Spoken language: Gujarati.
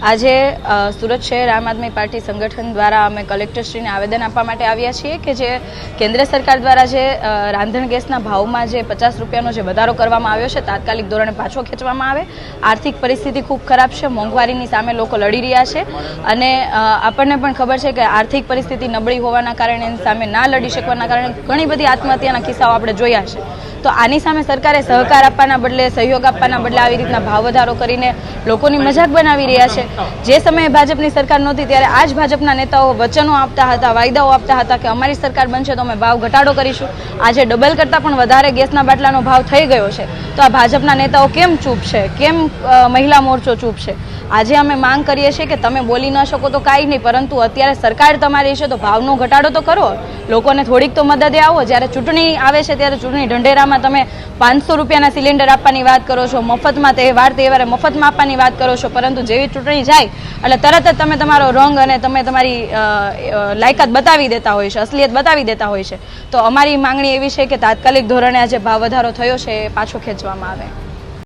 આજે સુરત શહેર આમ આદમી પાર્ટી સંગઠન દ્વારા અમે કલેક્ટરશ્રીને આવેદન આપવા માટે આવ્યા છીએ કે જે કેન્દ્ર સરકાર દ્વારા જે રાંધણ ગેસના ભાવમાં જે 50 રૂપિયાનો જે વધારો કરવામાં આવ્યો છે તાત્કાલિક ધોરણે પાછો ખેંચવામાં આવે। આર્થિક પરિસ્થિતિ ખૂબ ખરાબ છે, મોંઘવારીની સામે લોકો લડી રહ્યા છે અને આપણને પણ ખબર છે કે આર્થિક પરિસ્થિતિ નબળી હોવાના કારણે એની સામે ના લડી શકવાના કારણે ઘણી બધી આત્મહત્યાના કિસ્સાઓ આપણે જોયા છે। તો આની સામે સરકારે સહકાર આપવાના બદલે, સહયોગ આપવાના બદલે આવી રીતના ભાવ વધારો કરીને લોકોની મજાક બનાવી રહ્યા છે। જે સમયે ભાજપની સરકાર નહોતી ત્યારે આ જ ભાજપના નેતાઓ વચનો આપતા હતા, વાયદાઓ આપતા હતા કે અમારી સરકાર બનશે તો અમે ભાવ ઘટાડો કરીશું। આજે ડબલ કરતાં પણ વધારે ગેસના બાટલાનો ભાવ થઈ ગયો છે તો આ ભાજપના નેતાઓ કેમ ચૂપ છે? કેમ મહિલા મોરચો ચૂપ છે? આજે અમે માંગ કરીએ છીએ કે તમે બોલી ન શકો તો કાંઈ નહીં, પરંતુ અત્યારે સરકાર તમારી છે તો ભાવનો ઘટાડો તો કરો, લોકોને થોડીક તો મદદે આવો। જ્યારે ચૂંટણી આવે છે ત્યારે ચૂંટણી ઢંઢેરામાં તમે 500 રૂપિયાના સિલિન્ડર આપવાની વાત કરો છો, મફતમાં તહેવારે મફતમાં આપવાની વાત કરો છો, પરંતુ જેવી ચૂંટણી જાય એટલે તરત જ તમે તમારો રંગ અને તમે તમારી લાયકાત બતાવી દેતા હોય છે, અસલિયત બતાવી દેતા હોય છે। તો અમારી માંગણી એવી છે કે તાત્કાલિક ધોરણે આજે ભાવ વધારો થયો છે એ પાછો ખેંચવામાં આવે।